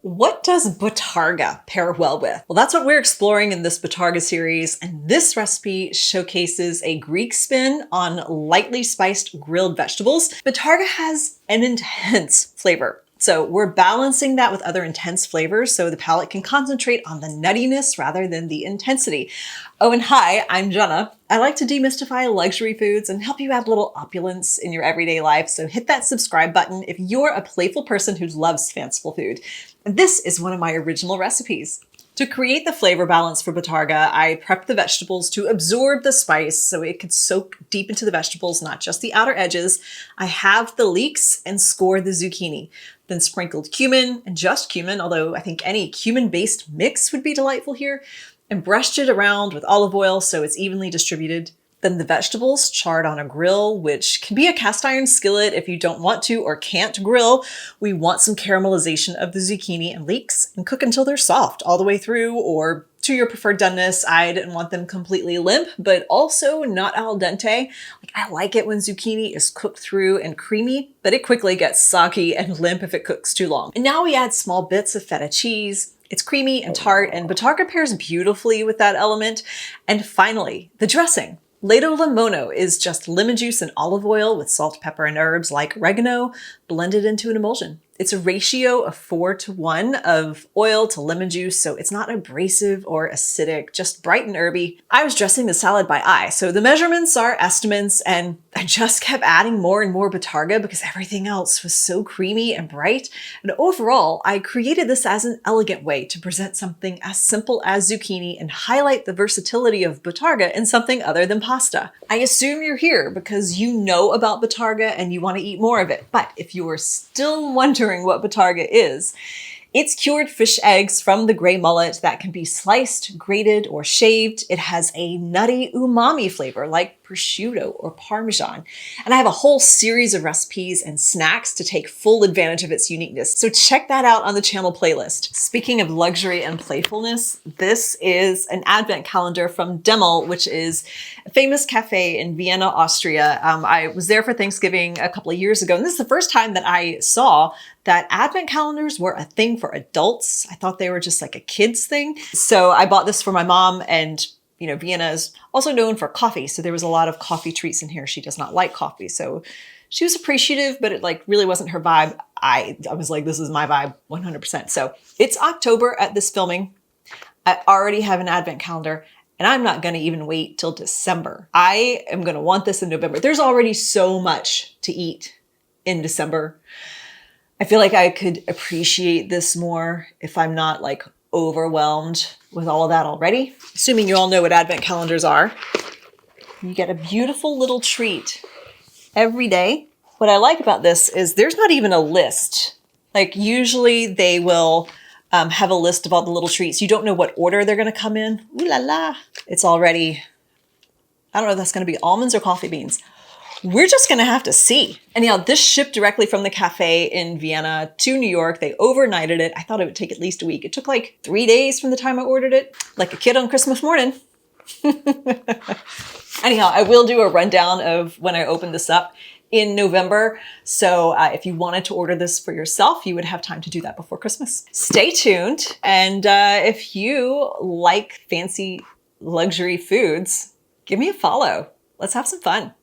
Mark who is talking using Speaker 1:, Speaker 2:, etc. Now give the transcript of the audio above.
Speaker 1: What does Bottarga pair well with? Well, that's what we're exploring in this Bottarga series, and this recipe showcases a Greek spin on lightly spiced grilled vegetables. Bottarga has an intense flavor, so we're balancing that with other intense flavors so the palate can concentrate on the nuttiness rather than the intensity. Oh, and hi, I'm Jenna. I like to demystify luxury foods and help you add a little opulence in your everyday life, so hit that subscribe button if you're a playful person who loves fanciful food. And this is one of my original recipes. To create the flavor balance for Bottarga, I prepped the vegetables to absorb the spice so it could soak deep into the vegetables, not just the outer edges. I halved the leeks and scored the zucchini, then sprinkled cumin and just cumin, although I think any cumin-based mix would be delightful here, and brushed it around with olive oil so it's evenly distributed. Then the vegetables charred on a grill, which can be a cast iron skillet if you don't want to or can't grill. We want some caramelization of the zucchini and leeks and cook until they're soft all the way through or to your preferred doneness. I didn't want them completely limp, but also not al dente. I like it when zucchini is cooked through and creamy, but it quickly gets soggy and limp if it cooks too long. And now we add small bits of feta cheese. It's creamy and tart, and Bottarga pairs beautifully with that element. And finally, the dressing. Ladolemono is just lemon juice and olive oil with salt, pepper, and herbs like oregano blended into an emulsion. It's a ratio of 4:1 of oil to lemon juice, so it's not abrasive or acidic, just bright and herby. I was dressing the salad by eye, so the measurements are estimates, and I just kept adding more and more Bottarga because everything else was so creamy and bright. And overall, I created this as an elegant way to present something as simple as zucchini and highlight the versatility of Bottarga in something other than pasta. I assume you're here because you know about Bottarga and you want to eat more of it. But if you are still wondering what Bottarga is, it's cured fish eggs from the gray mullet that can be sliced, grated, or shaved. It has a nutty umami flavor like prosciutto or parmesan. And I have a whole series of recipes and snacks to take full advantage of its uniqueness. So check that out on the channel playlist. Speaking of luxury and playfulness, this is an advent calendar from Demel, which is a famous cafe in Vienna, Austria. I was there for Thanksgiving a couple of years ago, and this is the first time that I saw that advent calendars were a thing for adults. I thought they were just like a kid's thing. So I bought this for my mom, and you know, Vienna is also known for coffee. So there was a lot of coffee treats in here. She does not like coffee. So she was appreciative, but it like really wasn't her vibe. I was like, this is my vibe 100%. So it's October at this filming. I already have an advent calendar, and I'm not going to even wait till December. I am going to want this in November. There's already so much to eat in December. I feel like I could appreciate this more if I'm not like overwhelmed with all of that already. Assuming you all know what advent calendars are, you get a beautiful little treat every day. What I like about this is there's not even a list. Like usually they will have a list of all the little treats. You don't know what order they're going to come in. Ooh la la. It's already, I don't know if that's going to be almonds or coffee beans. We're just going to have to see. Anyhow, this shipped directly from the cafe in Vienna to New York. They overnighted it. I thought it would take at least a week. It took like 3 days from the time I ordered it, like a kid on Christmas morning. Anyhow, I will do a rundown of when I opened this up in November. So if you wanted to order this for yourself, you would have time to do that before Christmas. Stay tuned. And if you like fancy luxury foods, give me a follow. Let's have some fun.